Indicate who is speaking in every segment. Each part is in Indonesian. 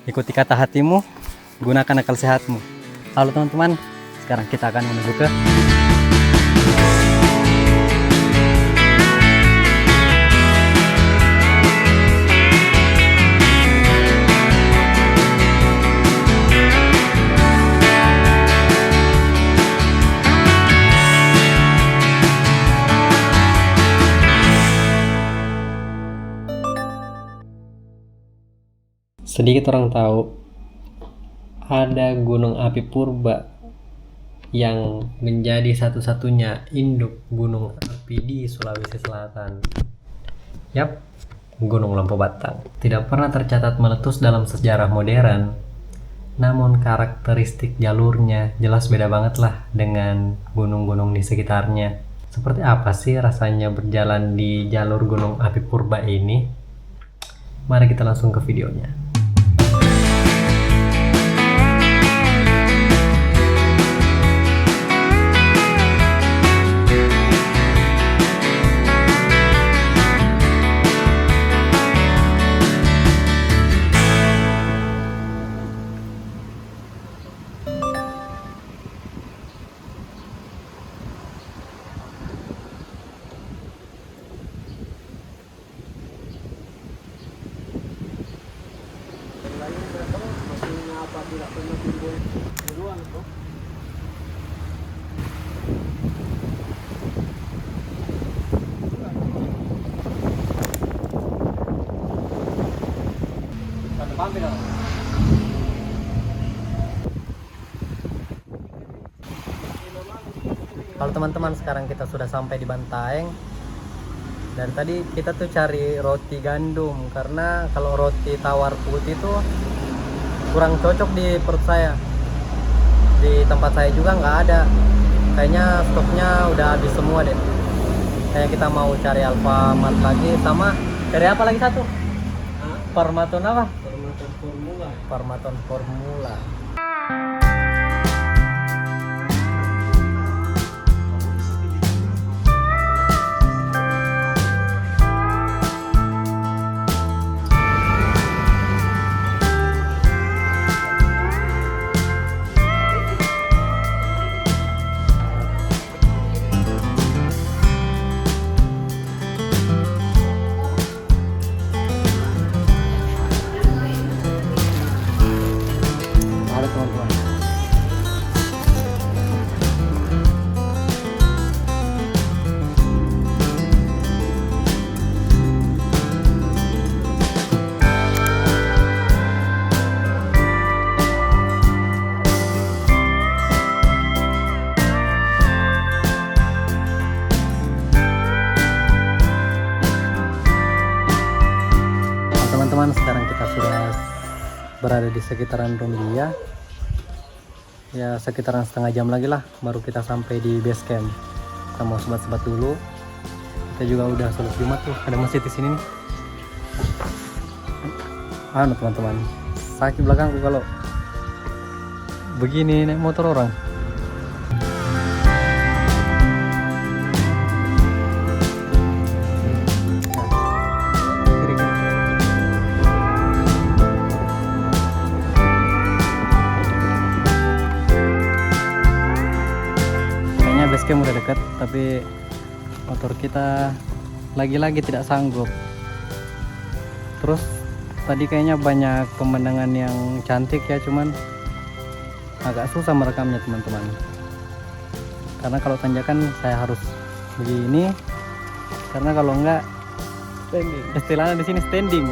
Speaker 1: ikuti kata hatimu, gunakan akal sehatmu. Halo teman-teman, sekarang kita akan menuju ke sedikit orang tahu ada gunung api purba yang menjadi satu-satunya induk gunung api di Sulawesi Selatan. Yap, Gunung Lempo Batang. Tidak pernah tercatat meletus dalam sejarah modern, namun karakteristik jalurnya jelas beda banget lah dengan gunung-gunung di sekitarnya. Seperti apa sih rasanya berjalan di jalur gunung api purba ini? Mari kita langsung ke videonya. Halo teman-teman, sekarang kita sudah sampai di Bantaeng. Dan tadi kita tuh cari roti gandum, karena kalau roti tawar putih itu kurang cocok di perut saya. Di tempat saya juga nggak ada. Kayaknya stoknya udah habis semua deh. Kayak kita mau cari Alfamart lagi, sama cari apa lagi satu? Parmaton apa? Parmaton Formula. Parmaton Formula. Teman-teman, sekarang kita sudah berada di sekitaran Rumbia. Ya, sekitaran setengah jam lagi lah baru kita sampai di base camp. Kita mau sebat-sebat dulu. Kita juga udah sholat Jumat tuh, ada masjid di sini nih. Teman-teman, sakit belakangku kalau begini naik motor orang. Basecamp udah dekat, tapi motor kita lagi-lagi tidak sanggup. Terus tadi kayaknya banyak pemandangan yang cantik ya, cuman agak susah merekamnya teman-teman, karena kalau tanjakan saya harus begini, karena kalau enggak standing. Istilahnya di sini standing.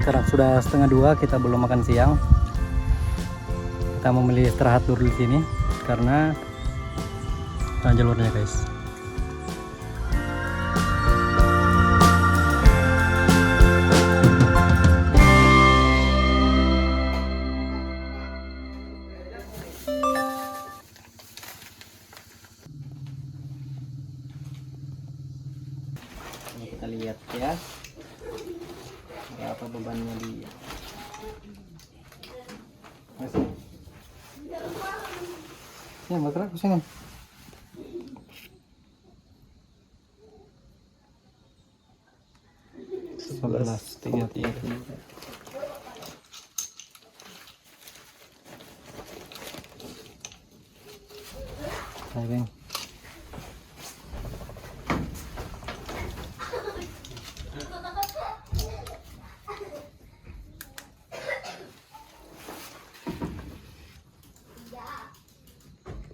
Speaker 1: Sekarang sudah 1:30, kita belum makan siang. Kita memilih istirahat dulu di sini karena jalurnya guys. Ini kita lihat ya. Berapa bebannya dia. Masih. Ya, bakal aku sini.
Speaker 2: 11.33. Sayang.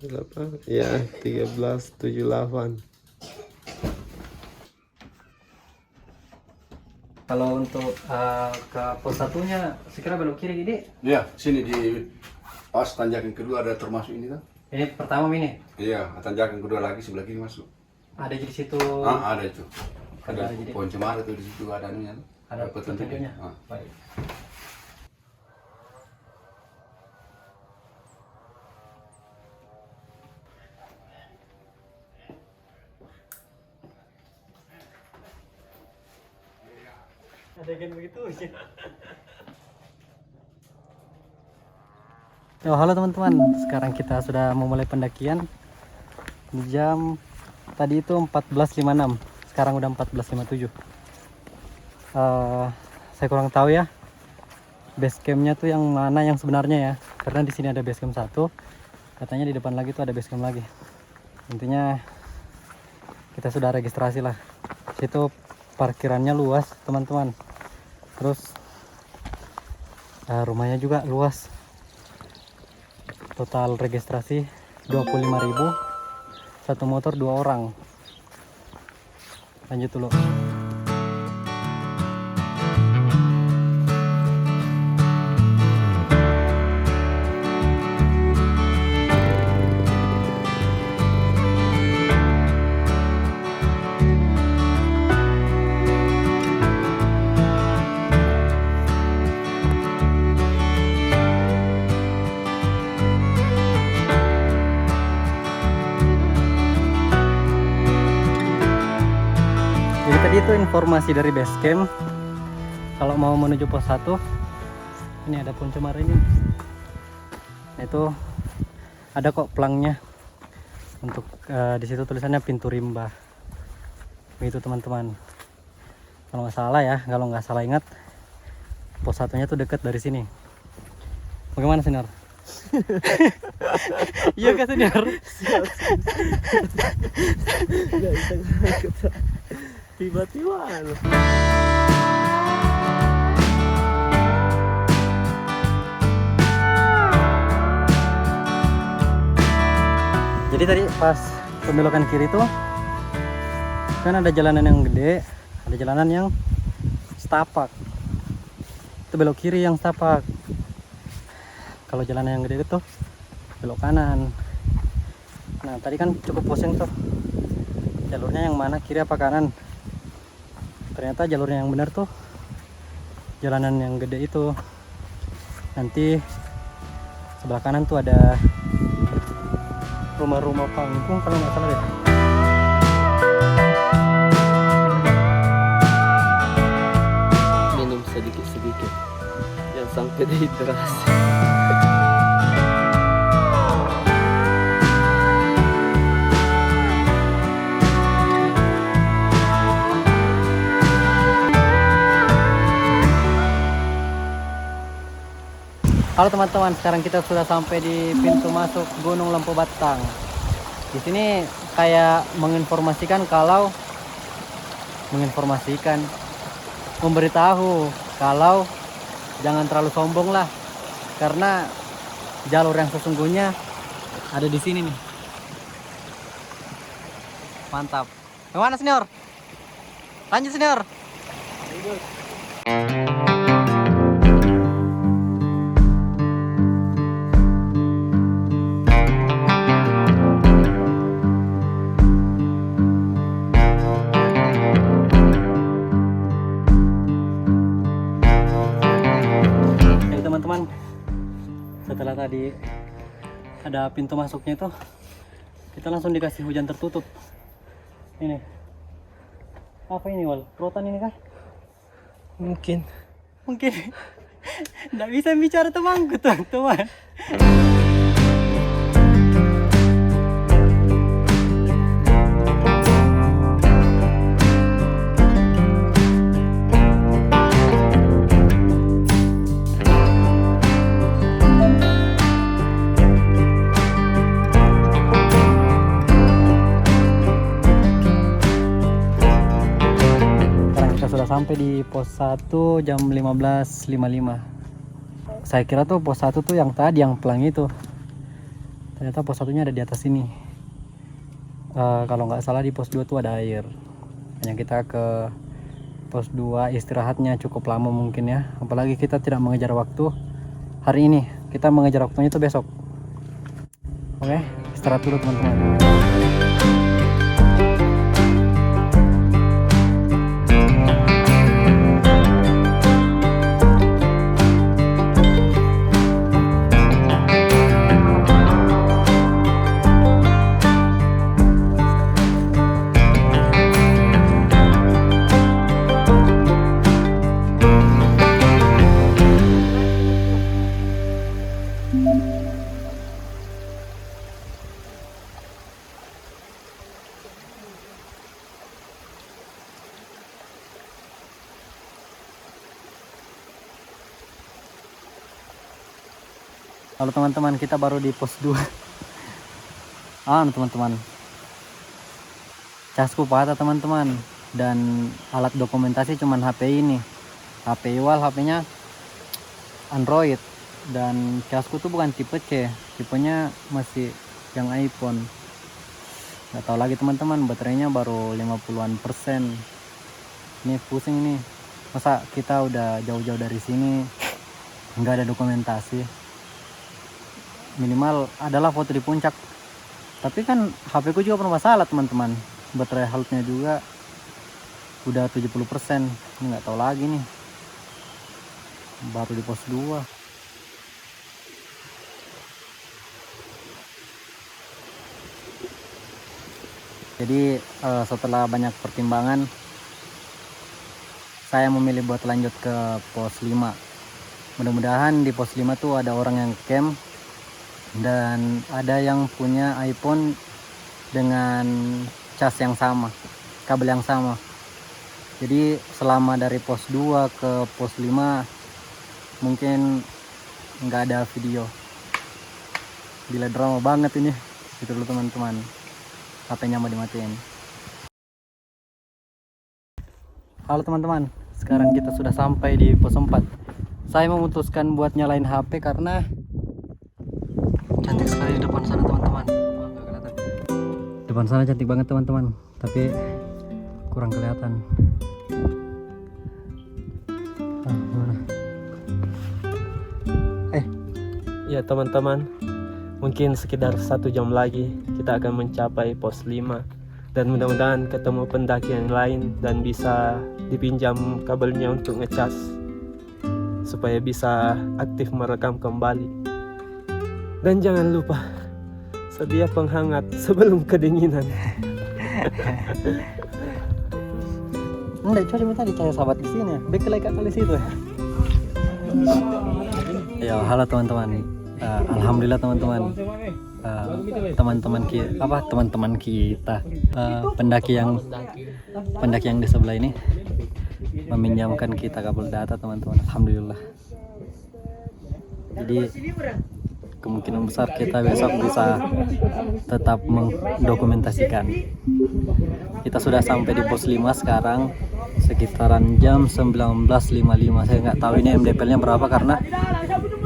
Speaker 3: Berapa? Ya, 13.78.
Speaker 1: Kalau untuk ke pos satunya sekira belok kiri gini.
Speaker 4: Iya, sini di pas tanjakan kedua ada termasuk ini kan?
Speaker 1: Ini pertama ini.
Speaker 4: Iya, tanjakan kedua lagi sebelah kiri masuk.
Speaker 1: Ada di situ.
Speaker 4: Ah, ada itu.
Speaker 1: Ada
Speaker 4: Ada
Speaker 1: jadi.
Speaker 4: pohon cemara tuh di situ ada anunya.
Speaker 1: Ada
Speaker 4: petunjuknya.
Speaker 1: petunjuknya.
Speaker 4: Ah.
Speaker 1: Baik. Ada kan begitu sih. Oh, halo teman-teman, sekarang kita sudah memulai pendakian. Jam tadi itu 14.56, sekarang udah 14.57. Saya kurang tahu ya base campnya tuh yang mana yang sebenarnya ya, karena di sini ada base camp satu, katanya di depan lagi tuh ada base camp lagi. Intinya kita sudah registrasi lah. Situ parkirannya luas teman-teman, terus rumahnya juga luas. Total registrasi 25.000, satu motor 2 orang. Lanjut dulu. Jadi tadi itu informasi dari base camp. Kalau mau menuju pos 1, ini ada pohon cemara ini. Nah, itu ada kok pelangnya. Untuk di situ tulisannya pintu rimba. Begitu teman-teman. Kalau nggak salah ya, kalau nggak salah ingat, pos 1-nya tuh dekat dari sini. Bagaimana Senior? Iya kak Senior?
Speaker 2: Tiba-tiba loh.
Speaker 1: Jadi tadi pas pembelokan kiri tuh kan ada jalanan yang gede, ada jalanan yang setapak. Itu belok kiri yang setapak. Kalau jalanan yang gede itu belok kanan. Nah tadi kan cukup pusing tuh, jalurnya yang mana, kiri apa kanan. Ternyata jalurnya yang benar tuh jalanan yang gede itu. Nanti sebelah kanan tuh ada rumah-rumah panggung kalau nggak salah deh.
Speaker 2: Minum sedikit-sedikit. Yang sampai dehidrasi.
Speaker 1: Halo teman-teman, sekarang kita sudah sampai di pintu masuk Gunung Lempu Batang. Di sini kayak menginformasikan memberitahu kalau jangan terlalu sombong lah, karena jalur yang sesungguhnya ada di sini nih. Mantap. Bagaimana Senior? Lanjut Senior. Teman-teman, setelah tadi ada pintu masuknya itu, kita langsung dikasih hujan tertutup. Ini apa ini Wal? Rotan ini kah?
Speaker 2: Mungkin.
Speaker 1: Nggak bisa bicara temanku teman-teman.
Speaker 5: sampai di pos 1 jam 15.55. Saya kira tuh pos 1 tuh yang tadi yang pelangi itu. Ternyata pos 1-nya ada di atas sini. Kalau nggak salah di pos 2 tuh ada air. Hanya kita ke pos 2 istirahatnya cukup lama mungkin ya. Apalagi kita tidak mengejar waktu hari ini. Kita mengejar waktunya itu besok. Oke, istirahat dulu teman-teman. Halo teman-teman, kita baru di pos 2. Teman-teman, casku patah teman-teman, dan alat dokumentasi cuman HP ini, HP Iwal, HP-nya Android, dan casku tuh bukan tipe C, tipenya masih yang iPhone. Nggak tahu lagi teman-teman, baterainya baru 50-an%. Ini pusing nih, masa kita udah jauh-jauh dari sini nggak ada dokumentasi. Minimal adalah foto di puncak, tapi kan HP ku juga bermasalah teman-teman, baterai haltnya juga udah 70%. Ini nggak tahu lagi nih, baru di pos 2. Jadi setelah banyak pertimbangan, saya memilih buat lanjut ke pos 5. Mudah-mudahan di pos 5 tuh ada orang yang camp dan ada yang punya iPhone dengan cas yang sama, kabel yang sama. Jadi selama dari pos 2 ke pos 5 mungkin nggak ada video. Gila, drama banget ini. Gitu dulu teman-teman, HP-nya mau dimatiin. Halo teman-teman, sekarang kita sudah sampai di pos 4. Saya memutuskan buat nyalain HP karena cantik sekali di depan sana teman-teman. Depan sana cantik banget teman-teman, tapi kurang kelihatan. Mana?
Speaker 2: Ya teman-teman, mungkin sekitar 1 jam lagi kita akan mencapai pos 5, dan mudah-mudahan ketemu pendaki yang lain dan bisa dipinjam kabelnya untuk ngecas supaya bisa aktif merekam kembali. Dan jangan lupa sedia penghangat sebelum kedinginan.
Speaker 5: Enggak, coba minta dicari sahabat di sini. Baik lagi kali situ. Ya, halo teman-teman. Alhamdulillah teman-teman. Teman-teman kita, pendaki yang di sebelah ini meminjamkan kita kabel data teman-teman. Alhamdulillah. Jadi kemungkinan besar kita besok bisa tetap mendokumentasikan. Kita sudah sampai di pos 5 sekarang sekitaran jam 19.55. Saya nggak tahu ini MDPL-nya berapa karena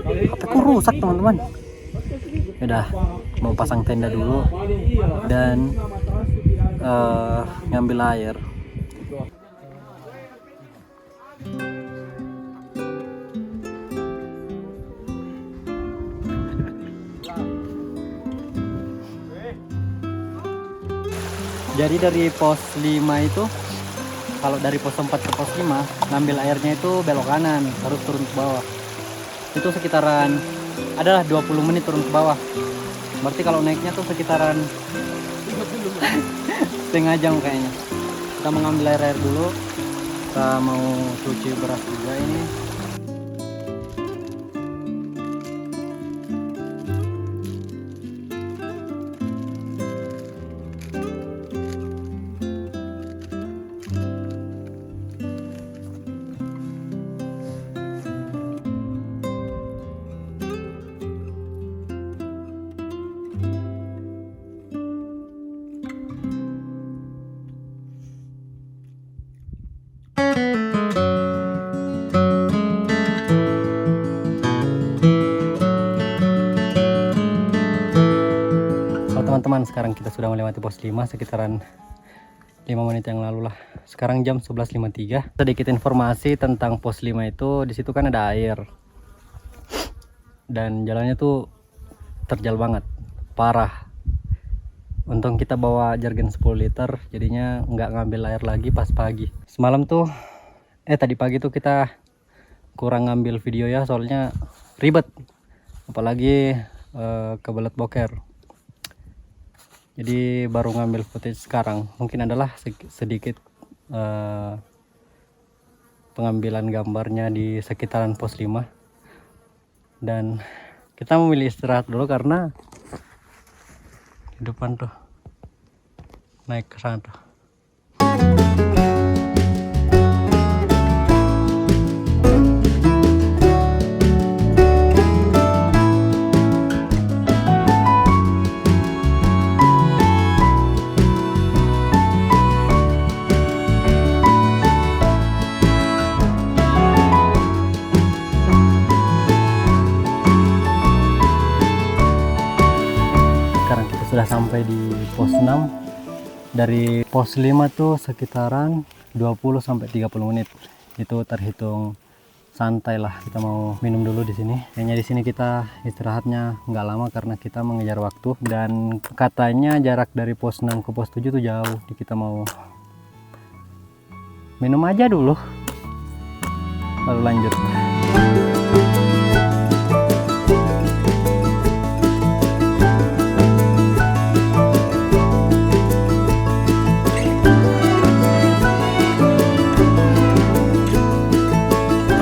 Speaker 5: HP-ku rusak teman-teman. Udah mau pasang tenda dulu dan ngambil air. Jadi dari pos 5 itu, kalau dari pos 4 ke pos 5 ngambil airnya itu belok kanan, harus turun ke bawah. Itu sekitaran adalah 20 menit turun ke bawah. Berarti kalau naiknya tuh sekitaran setengah jam kayaknya. Kita mengambil air dulu. Kita mau cuci beras juga ini. sekarang kita sudah melewati pos 5 sekitaran 5 menit yang lalu lah. Sekarang jam 11.53. Sedikit informasi tentang pos 5 itu, di situ kan ada air. Dan jalannya tuh terjal banget, parah. Untung kita bawa jargon 10 liter, jadinya nggak ngambil air lagi pas pagi. Semalam tuh, tadi pagi tuh kita kurang ngambil video ya, soalnya ribet. Apalagi kebelet boker. Jadi baru ngambil footage sekarang. Mungkin adalah sedikit pengambilan gambarnya di sekitaran pos 5. Dan kita memilih istirahat dulu karena di depan tuh naik ke sana tuh. Sudah sampai di pos 6. Dari pos 5 tuh sekitaran 20 sampai 30 menit. Itu terhitung santai lah. Kita mau minum dulu di sini. Kayaknya di sini kita istirahatnya nggak lama karena kita mengejar waktu, dan katanya jarak dari pos 6 ke pos 7 tuh jauh. Jadi kita mau minum aja dulu baru lanjut.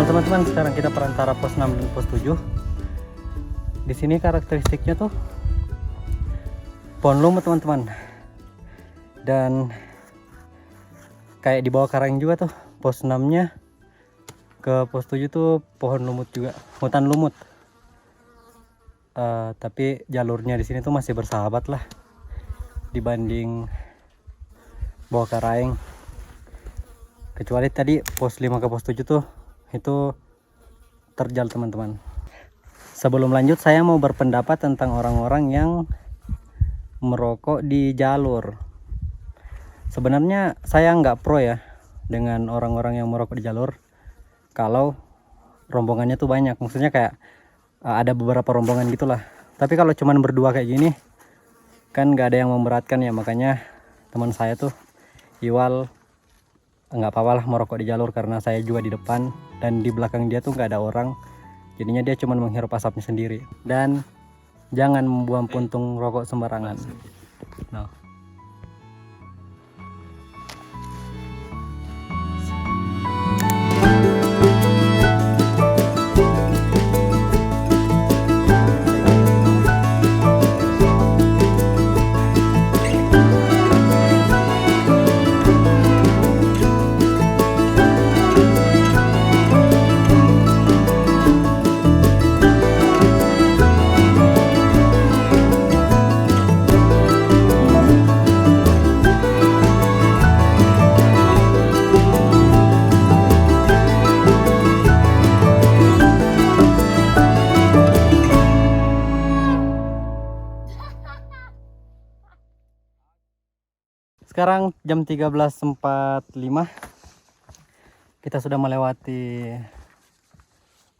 Speaker 5: Teman-teman, sekarang kita perantara pos 6 dan pos 7. Di sini karakteristiknya tuh pohon lumut, teman-teman. Dan kayak di bawah karang juga tuh. Pos 6-nya ke pos 7 tuh pohon lumut juga, hutan lumut. Tapi jalurnya di sini tuh masih bersahabat lah dibanding bawah karang. Kecuali tadi pos 5 ke pos 7 tuh itu terjal, teman-teman. Sebelum lanjut, saya mau berpendapat tentang orang-orang yang merokok di jalur. Sebenarnya saya nggak pro ya dengan orang-orang yang merokok di jalur kalau rombongannya tuh banyak. Maksudnya kayak ada beberapa rombongan gitulah. Tapi kalau cuman berdua kayak gini kan nggak ada yang memberatkan ya. Makanya teman saya tuh Iwal nggak apa-apa lah merokok di jalur, karena saya juga di depan dan di belakang dia tuh nggak ada orang, jadinya dia cuma menghirup asapnya sendiri. Dan jangan membuang puntung rokok sembarangan. Nah, sekarang jam 13.45. Kita sudah melewati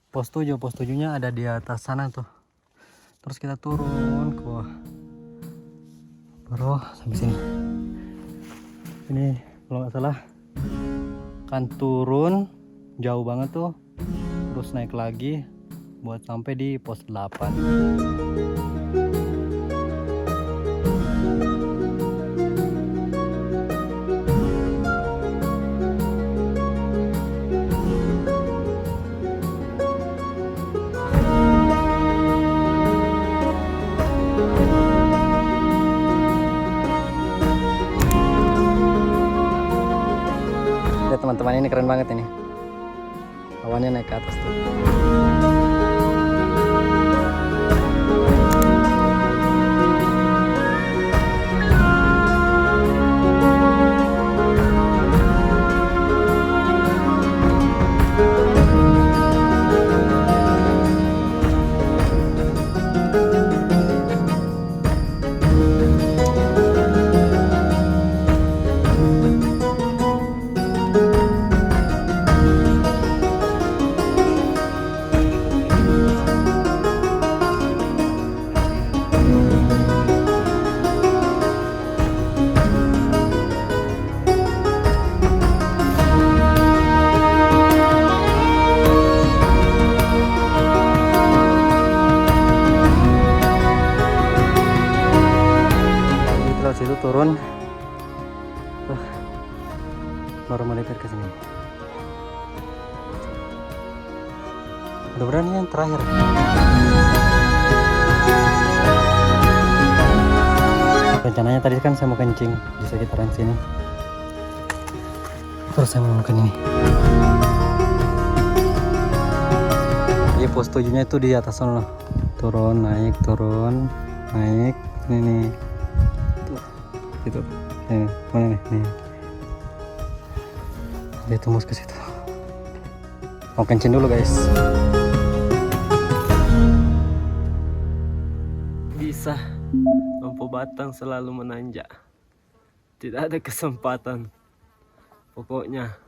Speaker 5: pos 7. Pos 7-nya ada di atas sana tuh. Terus kita turun ke bawah. Baru sampai sini. Ini kalau nggak salah kan turun jauh banget tuh. Terus naik lagi buat sampai di pos 8. Teman-teman, ini keren banget ini. Awannya naik ke atas tuh. turun. Baru melipir ke sini. Mudah-mudahan ini yang terakhir. Rencananya tadi kan saya mau kencing di sekitaran sini. Terus saya menemukan ini. Jadi pos 7-nya itu di atas sana. Turun, naik, naik. Ini nih. Tuh, itu. Mana nih? Nih. Dia tembus ke situ. Mau kencing dulu guys.
Speaker 2: Bisa. Lampu batang selalu menanjak. Tidak ada kesempatan. Pokoknya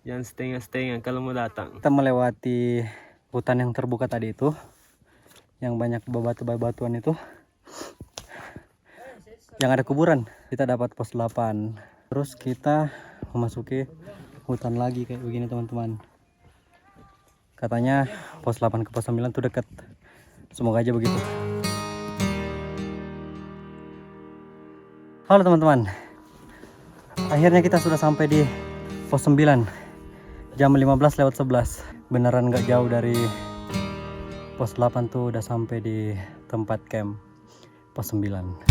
Speaker 2: jangan setengah-setengah kalau mau datang.
Speaker 5: Kita melewati hutan yang terbuka tadi itu, yang banyak bebatu-bebatuan itu, yang ada kuburan. Kita dapat pos 8. Terus kita memasuki hutan lagi kayak begini teman-teman. Katanya pos 8 ke pos 9 itu dekat. Semoga aja begitu. Halo teman-teman. Akhirnya kita sudah sampai di pos 9. Jam 15:11. Beneran gak jauh dari pos 8 tuh udah sampai di tempat camp pos 9.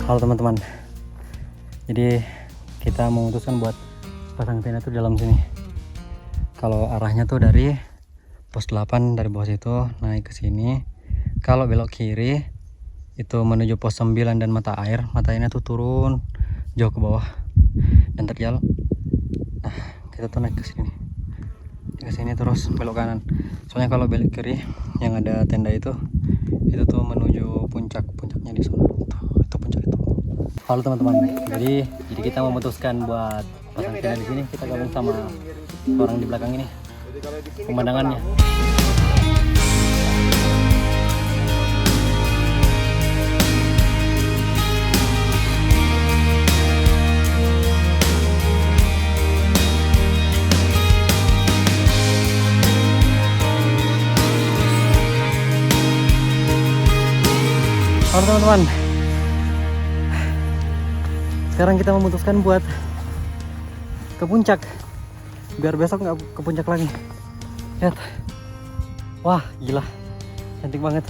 Speaker 5: Halo teman-teman, jadi kita memutuskan buat pasang tenda tuh di dalam sini. Kalau arahnya tuh dari pos 8, dari bawah situ naik ke sini. Kalau belok kiri itu menuju pos 9 dan mata air. Mata airnya tuh turun jauh ke bawah dan terjal. Nah, kita tuh naik ke sini. Ke sini terus belok kanan. Soalnya kalau belok kiri yang ada tenda itu tuh menuju puncaknya di sana. Itu puncak itu. Halo teman-teman. Jadi kita memutuskan buat pasang tenda di sini. Kita gabung sama orang di belakang ini. Pemandangannya. Halo teman-teman. Sekarang kita memutuskan buat ke puncak. Biar besok nggak ke puncak lagi. Lihat. Wah, gila. Cantik banget.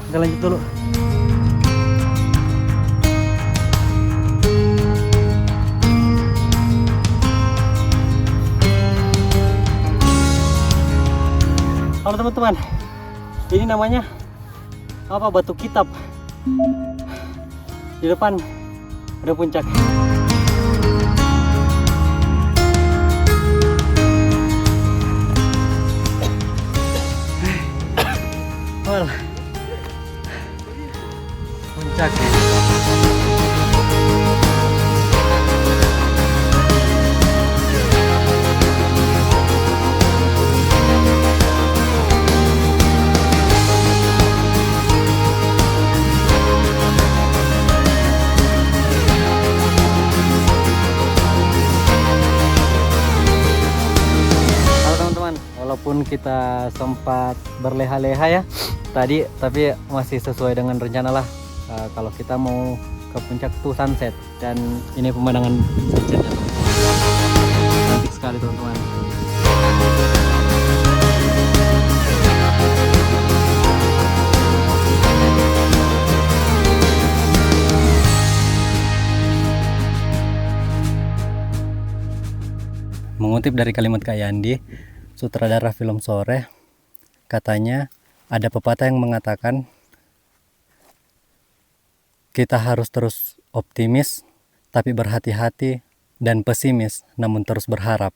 Speaker 5: Kita lanjut dulu. Halo teman-teman. Ini namanya apa? Batu Kitab. Di depan ada puncak. Wah, puncak. Walaupun kita sempat berleha-leha ya tadi, tapi masih sesuai dengan rencana lah. Kalau kita mau ke puncak tuh sunset, dan ini pemandangan sunsetnya. Cantik sekali teman-teman. Mengutip dari kalimat Kak Yandi, sutradara film Sore, katanya ada pepatah yang mengatakan kita harus terus optimis tapi berhati-hati, dan pesimis namun terus berharap.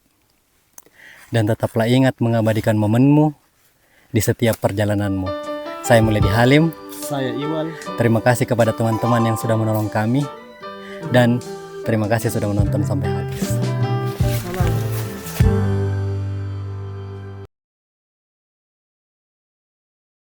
Speaker 5: Dan tetaplah ingat mengabadikan momenmu di setiap perjalananmu. Saya Muledi Halim.
Speaker 2: Saya Iwan.
Speaker 5: Terima kasih kepada teman-teman yang sudah menolong kami, dan terima kasih sudah menonton sampai habis.